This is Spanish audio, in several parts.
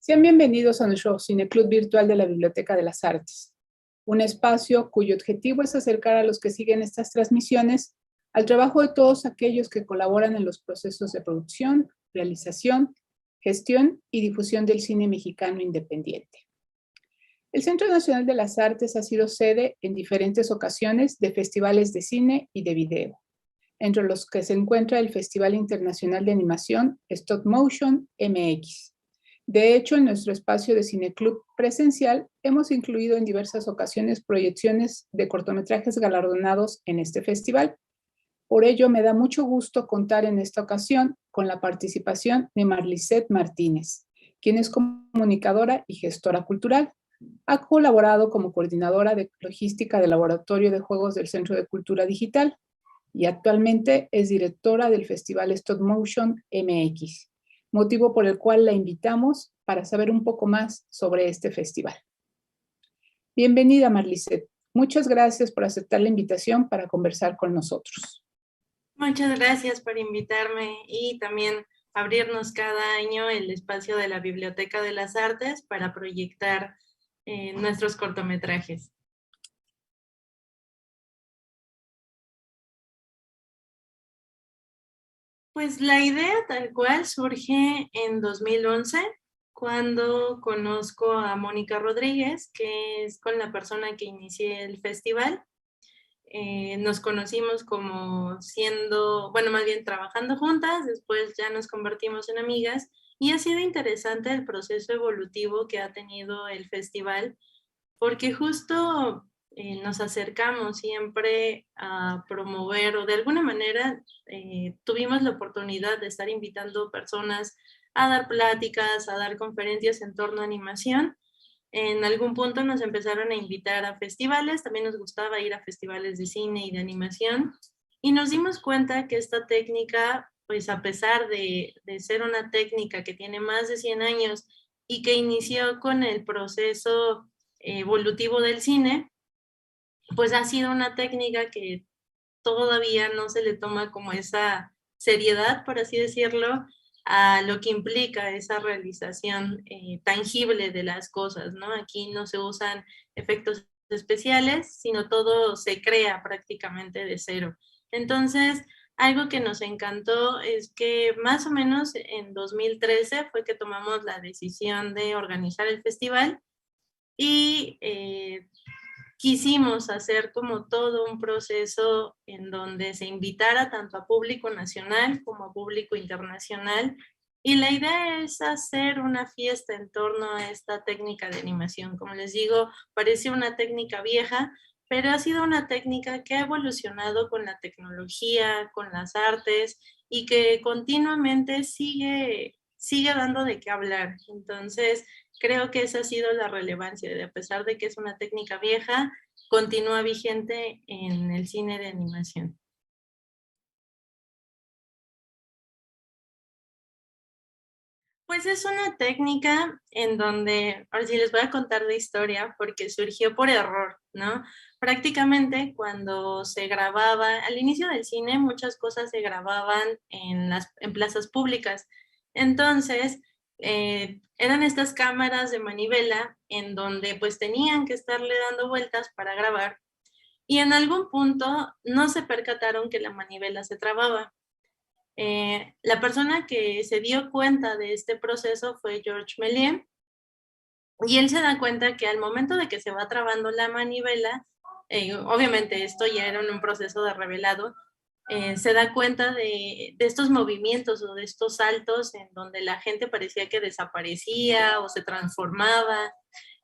Sean bienvenidos a nuestro Cineclub virtual de la Biblioteca de las Artes, un espacio cuyo objetivo es acercar a los que siguen estas transmisiones al trabajo de todos aquellos que colaboran en los procesos de producción, realización, gestión y difusión del cine mexicano independiente. El Centro Nacional de las Artes ha sido sede en diferentes ocasiones de festivales de cine y de video, entre los que se encuentra el Festival Internacional de Animación Stop Motion MX. De hecho, en nuestro espacio de Cineclub presencial hemos incluido en diversas ocasiones proyecciones de cortometrajes galardonados en este festival. Por ello, me da mucho gusto contar en esta ocasión con la participación de Marlisette Martínez, quien es comunicadora y gestora cultural. Ha colaborado como coordinadora de logística del Laboratorio de Juegos del Centro de Cultura Digital y actualmente es directora del Festival Stop Motion MX, motivo por el cual la invitamos para saber un poco más sobre este festival. Bienvenida, Marlisette. Muchas gracias por aceptar la invitación para conversar con nosotros. Muchas gracias por invitarme y también abrirnos cada año el espacio de la Biblioteca de las Artes para proyectar nuestros cortometrajes. Pues la idea tal cual surge en 2011, cuando conozco a Mónica Rodríguez, que es con la persona que inicié el festival. Nos conocimos como siendo, bueno, más bien trabajando juntas, después ya nos convertimos en amigas y ha sido interesante el proceso evolutivo que ha tenido el festival, porque justo nos acercamos siempre a promover o de alguna manera tuvimos la oportunidad de estar invitando personas a dar pláticas, a dar conferencias en torno a animación. En algún punto nos empezaron a invitar a festivales, también nos gustaba ir a festivales de cine y de animación, y nos dimos cuenta que esta técnica, pues a pesar de ser una técnica que tiene más de 100 años y que inició con el proceso evolutivo del cine, pues ha sido una técnica que todavía no se le toma como esa seriedad, por así decirlo, a lo que implica esa realización tangible de las cosas, ¿no? Aquí no se usan efectos especiales, sino todo se crea prácticamente de cero. Entonces, algo que nos encantó es que más o menos en 2013 fue que tomamos la decisión de organizar el festival y quisimos hacer como todo un proceso en donde se invitara tanto a público nacional como a público internacional. Y la idea es hacer una fiesta en torno a esta técnica de animación. Como les digo, parece una técnica vieja, pero ha sido una técnica que ha evolucionado con la tecnología, con las artes y que continuamente sigue dando de qué hablar. Entonces, creo que esa ha sido la relevancia, de a pesar de que es una técnica vieja, continúa vigente en el cine de animación. Pues es una técnica en donde, ahora sí les voy a contar de historia porque surgió por error, ¿no? Prácticamente cuando se grababa, al inicio del cine muchas cosas se grababan en plazas públicas. Entonces, eran estas cámaras de manivela en donde pues tenían que estarle dando vueltas para grabar y en algún punto no se percataron que la manivela se trababa. La persona que se dio cuenta de este proceso fue Georges Méliès, y él se da cuenta que al momento de que se va trabando la manivela, obviamente esto ya era un proceso de revelado, se da cuenta de estos movimientos o de estos saltos en donde la gente parecía que desaparecía o se transformaba.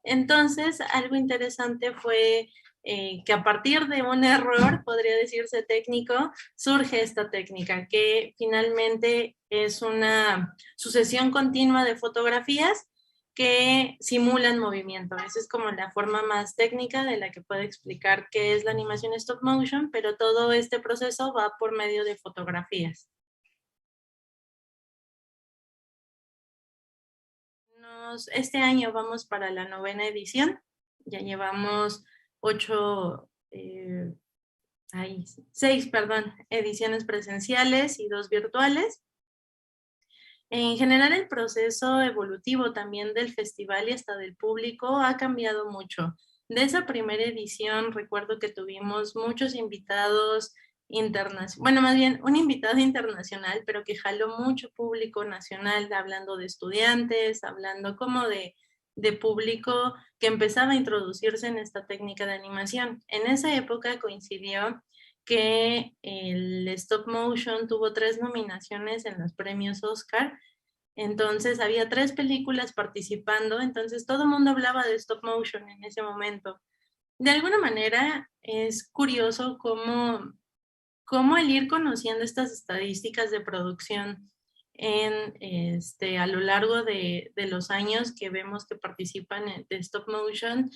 Entonces, algo interesante fue que a partir de un error, podría decirse técnico, surge esta técnica, que finalmente es una sucesión continua de fotografías que simulan movimiento. Esa es como la forma más técnica de la que puedo explicar qué es la animación stop motion, pero todo este proceso va por medio de fotografías. Este año vamos para la 9ª edición, ya llevamos 6 ediciones presenciales y 2 virtuales. En general, el proceso evolutivo también del festival y hasta del público ha cambiado mucho. De esa primera edición recuerdo que tuvimos muchos invitados internacionales, bueno, más bien un invitado internacional, pero que jaló mucho público nacional, hablando de estudiantes, hablando como de público que empezaba a introducirse en esta técnica de animación. En esa época coincidió que el stop motion tuvo 3 nominaciones en los premios Oscar. Entonces había 3 películas participando, entonces todo el mundo hablaba de stop motion en ese momento. De alguna manera es curioso cómo el ir conociendo estas estadísticas de producción a lo largo de los años que vemos que participan de stop motion,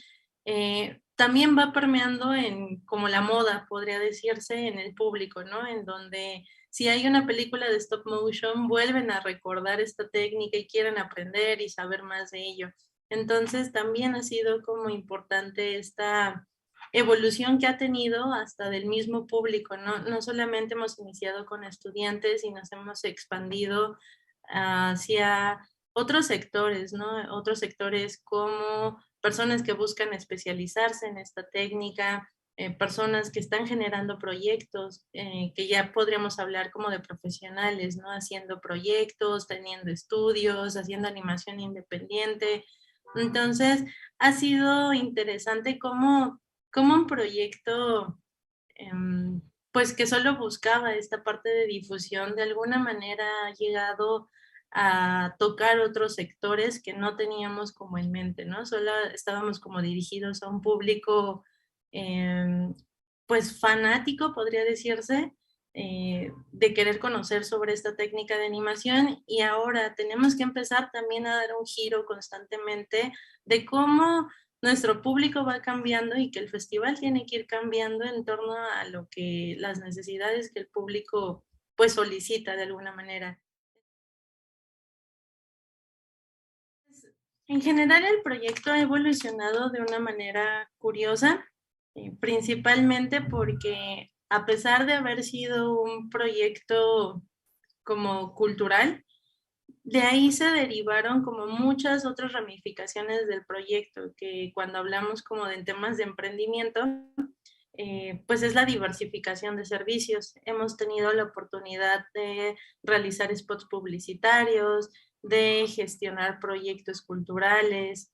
también va permeando en como la moda, podría decirse, en el público, ¿no? En donde si hay una película de stop motion, vuelven a recordar esta técnica y quieren aprender y saber más de ello. Entonces también ha sido como importante esta evolución que ha tenido hasta del mismo público, ¿no? No solamente hemos iniciado con estudiantes y nos hemos expandido hacia otros sectores, ¿no? Otros sectores como personas que buscan especializarse en esta técnica, personas que están generando proyectos, que ya podríamos hablar como de profesionales, ¿no? Haciendo proyectos, teniendo estudios, haciendo animación independiente. Entonces, ha sido interesante cómo un proyecto, em, pues que solo buscaba esta parte de difusión, de alguna manera ha llegado a tocar otros sectores que no teníamos como en mente, ¿no? Solo estábamos como dirigidos a un público, em, pues fanático, podría decirse, de querer conocer sobre esta técnica de animación y ahora tenemos que empezar también a dar un giro constantemente de cómo nuestro público va cambiando y que el festival tiene que ir cambiando en torno a lo que las necesidades que el público pues solicita de alguna manera. En general, el proyecto ha evolucionado de una manera curiosa, principalmente porque a pesar de haber sido un proyecto como cultural, de ahí se derivaron como muchas otras ramificaciones del proyecto, que cuando hablamos como de temas de emprendimiento, pues es la diversificación de servicios. Hemos tenido la oportunidad de realizar spots publicitarios, de gestionar proyectos culturales,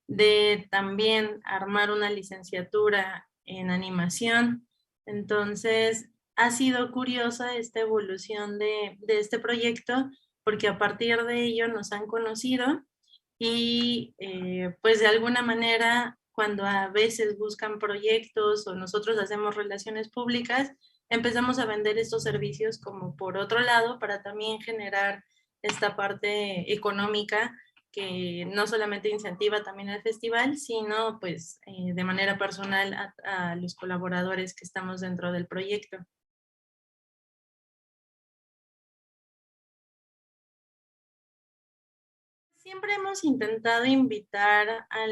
de también armar una licenciatura en animación. Entonces, ha sido curiosa esta evolución de este proyecto porque a partir de ello nos han conocido y pues de alguna manera cuando a veces buscan proyectos o nosotros hacemos relaciones públicas, empezamos a vender estos servicios como por otro lado para también generar esta parte económica que no solamente incentiva también al festival, sino pues de manera personal a los colaboradores que estamos dentro del proyecto. Siempre hemos intentado invitar a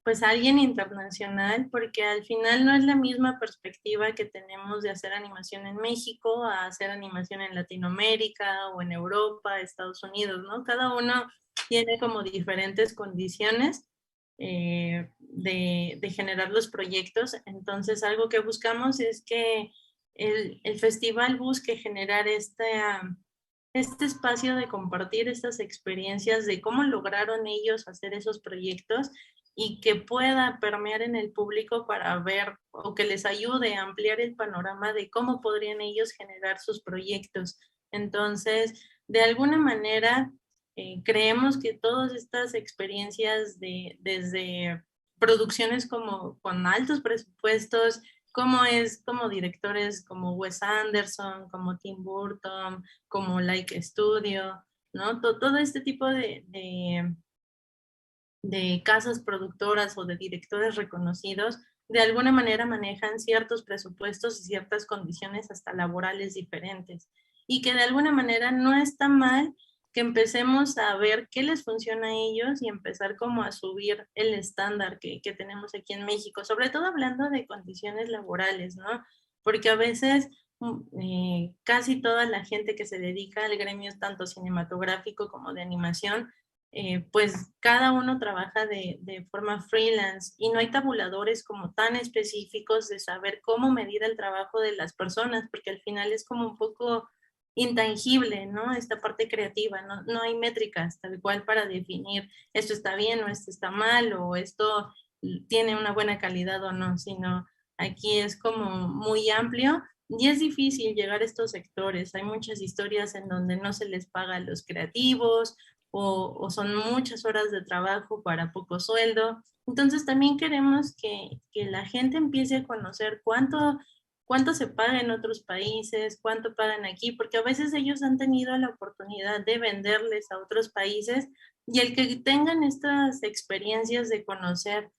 pues a alguien internacional, porque al final no es la misma perspectiva que tenemos de hacer animación en México a hacer animación en Latinoamérica o en Europa, Estados Unidos, ¿no? Cada uno tiene como diferentes condiciones de generar los proyectos. Entonces, algo que buscamos es que el festival busque generar este espacio de compartir estas experiencias de cómo lograron ellos hacer esos proyectos y que pueda permear en el público para ver o que les ayude a ampliar el panorama de cómo podrían ellos generar sus proyectos. Entonces, de alguna manera, creemos que todas estas experiencias desde producciones como con altos presupuestos, como es como directores como Wes Anderson, como Tim Burton, como Like Studio, ¿no? Todo este tipo de casas productoras o de directores reconocidos, de alguna manera manejan ciertos presupuestos y ciertas condiciones hasta laborales diferentes. Y que de alguna manera no está mal que empecemos a ver qué les funciona a ellos y empezar como a subir el estándar que tenemos aquí en México, sobre todo hablando de condiciones laborales, ¿no? Porque a veces casi toda la gente que se dedica al gremio, tanto cinematográfico como de animación, pues cada uno trabaja de forma freelance y no hay tabuladores como tan específicos de saber cómo medir el trabajo de las personas, porque al final es como un poco intangible, ¿no? Esta parte creativa, no hay métricas tal cual para definir esto está bien o esto está mal o esto tiene una buena calidad o no, sino aquí es como muy amplio y es difícil llegar a estos sectores. Hay muchas historias en donde no se les paga a los creativos o son muchas horas de trabajo para poco sueldo. Entonces también queremos que la gente empiece a conocer cuánto se paga en otros países, cuánto pagan aquí, porque a veces ellos han tenido la oportunidad de venderles a otros países y el que tengan estas experiencias de conocer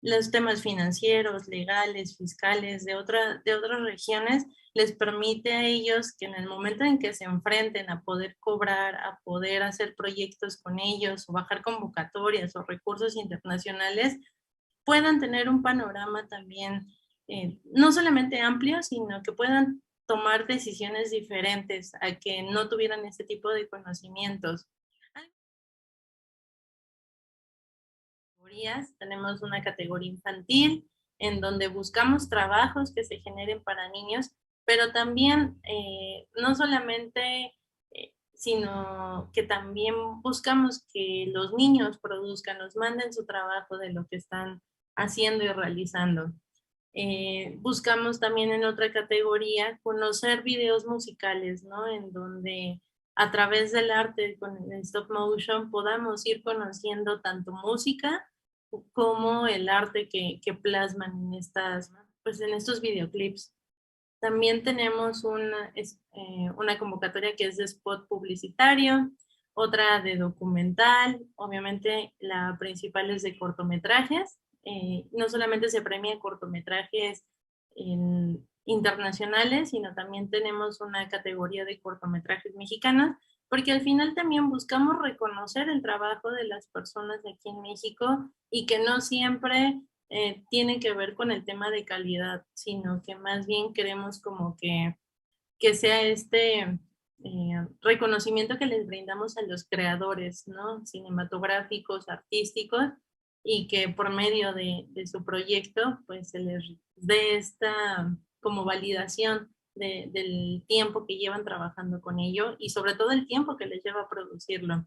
los temas financieros, legales, fiscales de otras regiones, les permite a ellos que en el momento en que se enfrenten a poder cobrar, a poder hacer proyectos con ellos o bajar convocatorias o recursos internacionales, puedan tener un panorama también, no solamente amplio, sino que puedan tomar decisiones diferentes a que no tuvieran ese tipo de conocimientos. Tenemos una categoría infantil en donde buscamos trabajos que se generen para niños, pero también no solamente, sino que también buscamos que los niños produzcan, nos manden su trabajo de lo que están haciendo y realizando. Buscamos también en otra categoría conocer videos musicales, ¿no? En donde a través del arte con el stop motion podamos ir conociendo tanto música como el arte que plasman en pues en estos videoclips. También tenemos una convocatoria que es de spot publicitario, otra de documental, obviamente la principal es de cortometrajes. No solamente se premia cortometrajes internacionales, sino también tenemos una categoría de cortometrajes mexicanos, porque al final también buscamos reconocer el trabajo de las personas aquí en México y que no siempre tiene que ver con el tema de calidad, sino que más bien queremos como que sea reconocimiento que les brindamos a los creadores, ¿no? Cinematográficos, artísticos, y que por medio de su proyecto, pues se les dé esta como validación del tiempo que llevan trabajando con ello y sobre todo el tiempo que les lleva a producirlo.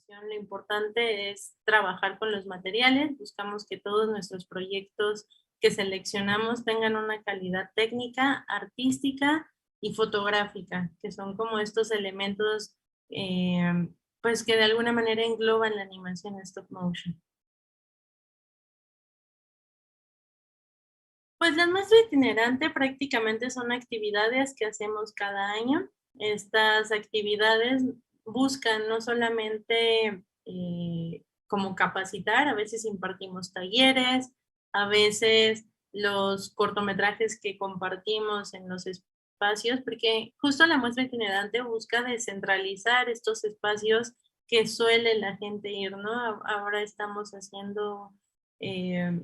Lo importante es trabajar con los materiales, buscamos que todos nuestros proyectos que seleccionamos tengan una calidad técnica, artística y fotográfica, que son como estos elementos pues que de alguna manera engloban la animación en stop motion. Pues la muestra itinerante prácticamente son actividades que hacemos cada año. Estas actividades buscan no solamente como capacitar, a veces impartimos talleres, a veces los cortometrajes que compartimos en los espacios, porque justo la muestra itinerante busca descentralizar estos espacios que suele la gente ir, ¿no? Ahora estamos haciendo eh,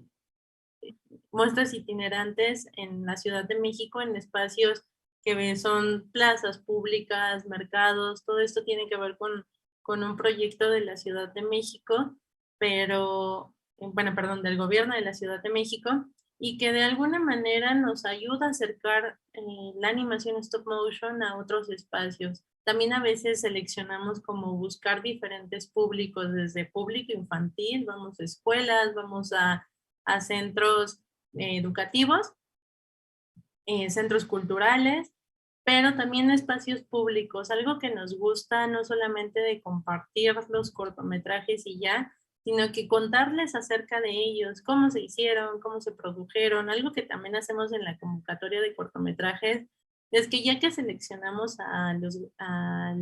muestras itinerantes en la Ciudad de México, en espacios que son plazas públicas, mercados, todo esto tiene que ver con un proyecto de la Ciudad de México, pero, bueno, perdón, del gobierno de la Ciudad de México, y que de alguna manera nos ayuda a acercar la animación stop motion a otros espacios. También a veces seleccionamos como buscar diferentes públicos, desde público infantil, vamos a escuelas, vamos a centros educativos, centros culturales, pero también espacios públicos, algo que nos gusta no solamente de compartir los cortometrajes y ya, sino que contarles acerca de ellos, cómo se hicieron, cómo se produjeron, algo que también hacemos en la convocatoria de cortometrajes, es que ya que seleccionamos a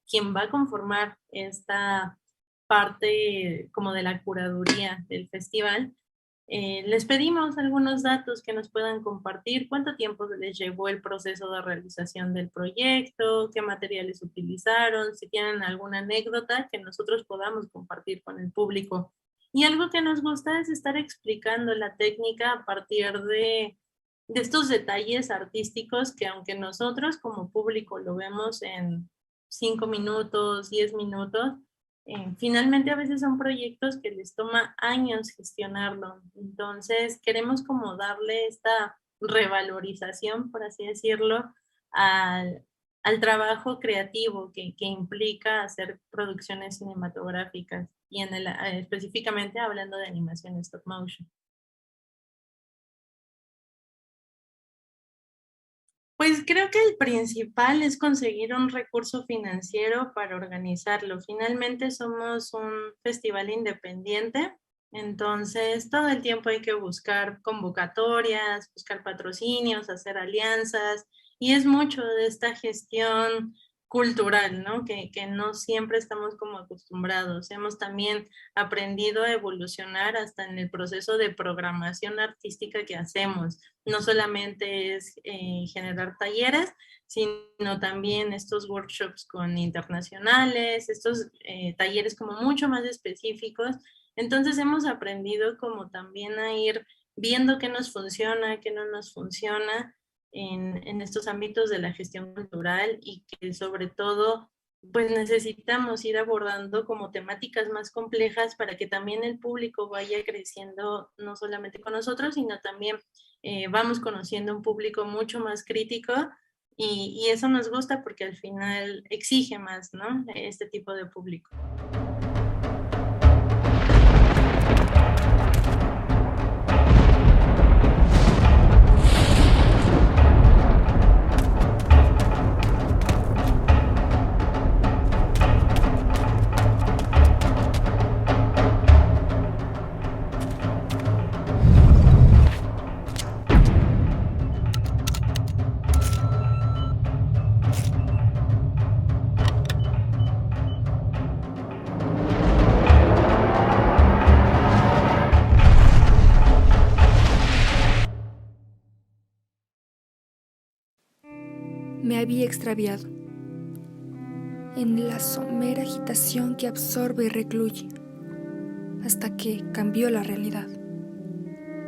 quien va a conformar esta parte como de la curaduría del festival, les pedimos algunos datos que nos puedan compartir, cuánto tiempo les llevó el proceso de realización del proyecto, qué materiales utilizaron, si tienen alguna anécdota que nosotros podamos compartir con el público. Y algo que nos gusta es estar explicando la técnica a partir de estos detalles artísticos que aunque nosotros como público lo vemos en 5 minutos, 10 minutos, finalmente a veces son proyectos que les toma años gestionarlo. Entonces queremos como darle esta revalorización, por así decirlo, al trabajo creativo que implica hacer producciones cinematográficas y específicamente hablando de animación stop motion. Pues creo que el principal es conseguir un recurso financiero para organizarlo. Finalmente somos un festival independiente, entonces todo el tiempo hay que buscar convocatorias, buscar patrocinios, hacer alianzas y es mucho de esta gestión cultural, ¿no? Que no siempre estamos como acostumbrados. Hemos también aprendido a evolucionar hasta en el proceso de programación artística que hacemos. No solamente es generar talleres, sino también estos workshops con internacionales, estos talleres como mucho más específicos. Entonces hemos aprendido como también a ir viendo qué nos funciona, qué no nos funciona en estos ámbitos de la gestión cultural y que sobre todo pues necesitamos ir abordando como temáticas más complejas para que también el público vaya creciendo no solamente con nosotros, sino también vamos conociendo un público mucho más crítico y eso nos gusta porque al final exige más, ¿no? Este tipo de público. Me había extraviado en la somera agitación que absorbe y recluye, hasta que cambió la realidad.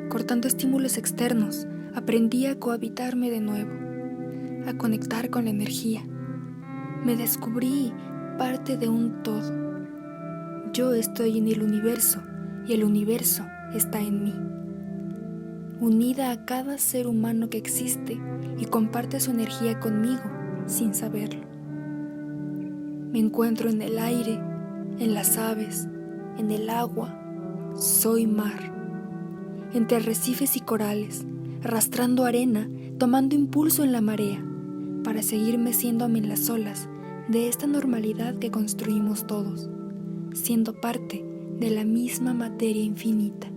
Cortando estímulos externos, aprendí a cohabitarme de nuevo, a conectar con la energía. Me descubrí parte de un todo. Yo estoy en el universo y el universo está en mí, unida a cada ser humano que existe y comparte su energía conmigo sin saberlo. Me encuentro en el aire, en las aves, en el agua. Soy mar. Entre arrecifes y corales, arrastrando arena, tomando impulso en la marea, para seguir meciéndome en las olas de esta normalidad que construimos todos, siendo parte de la misma materia infinita.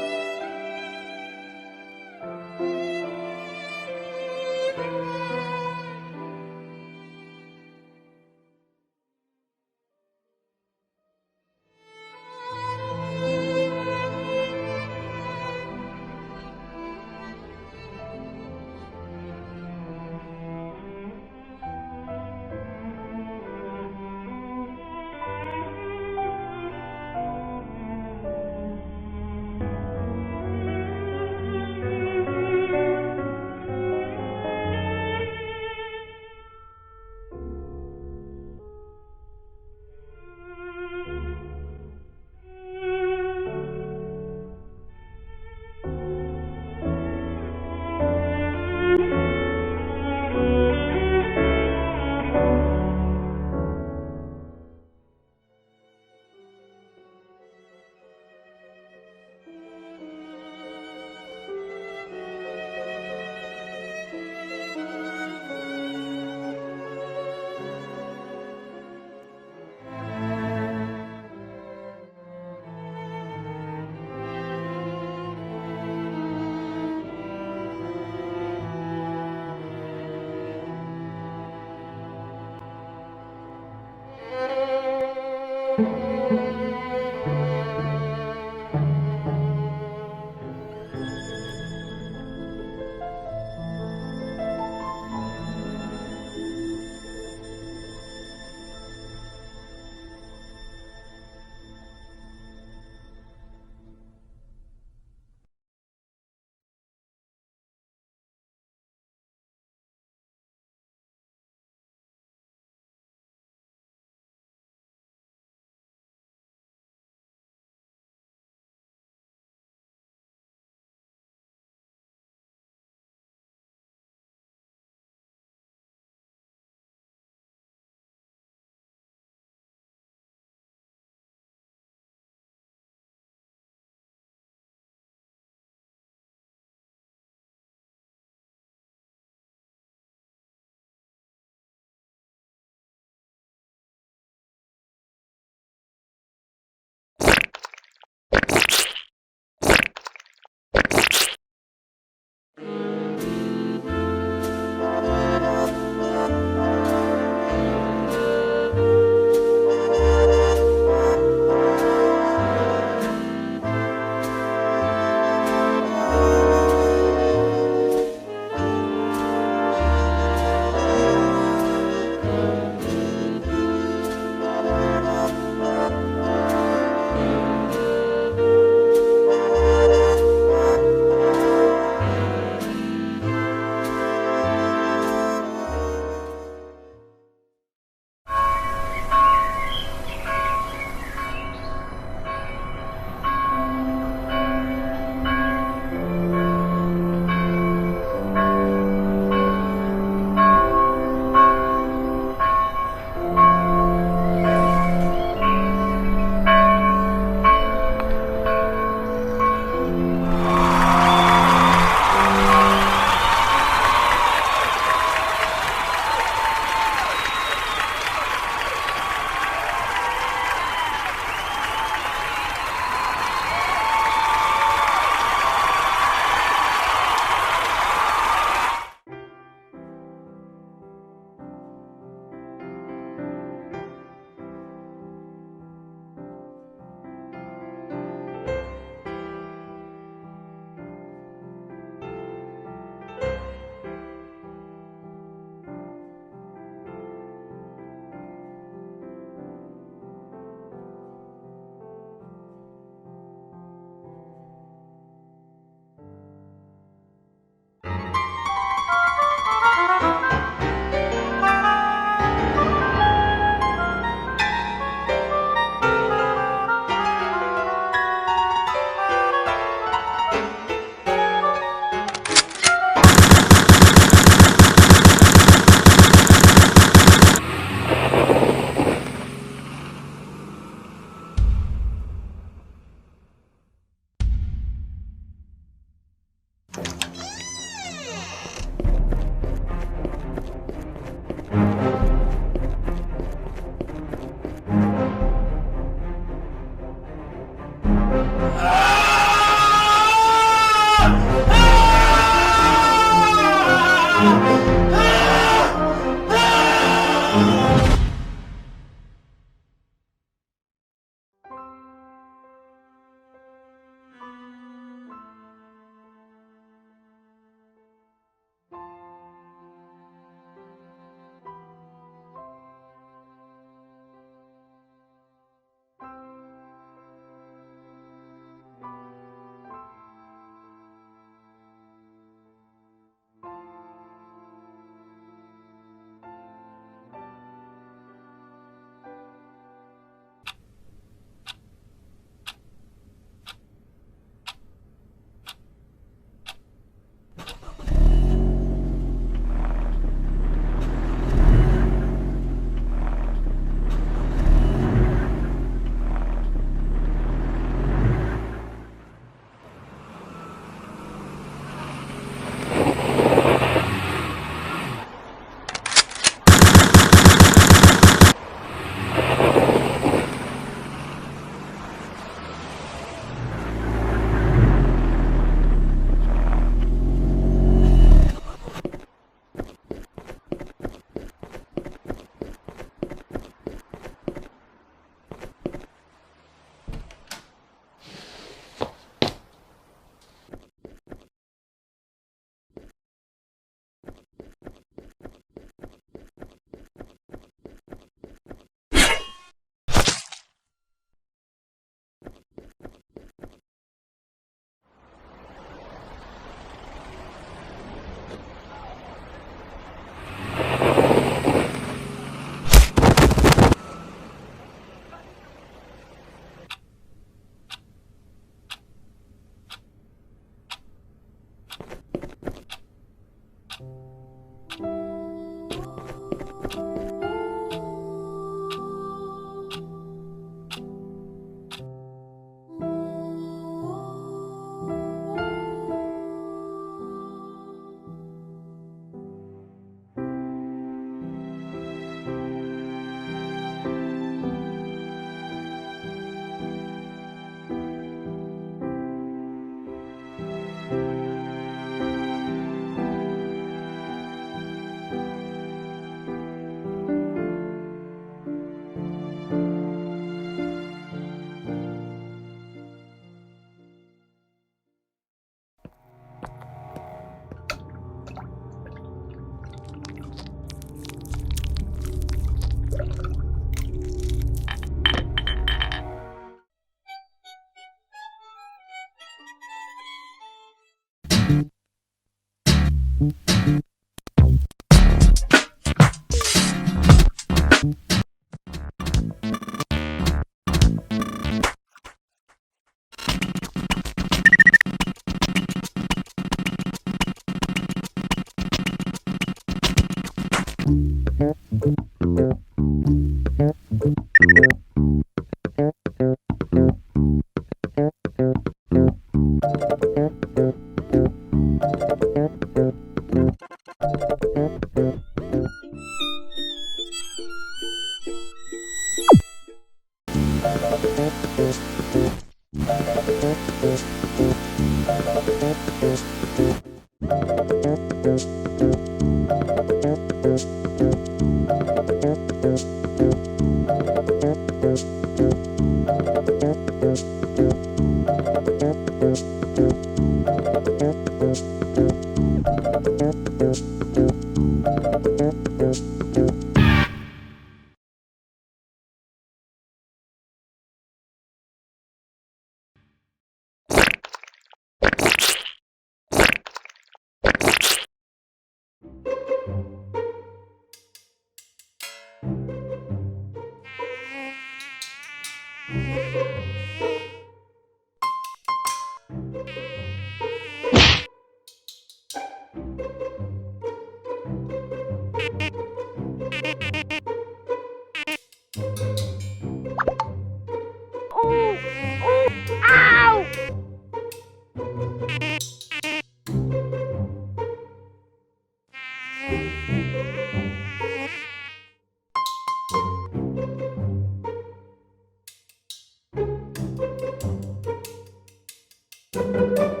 Thank you.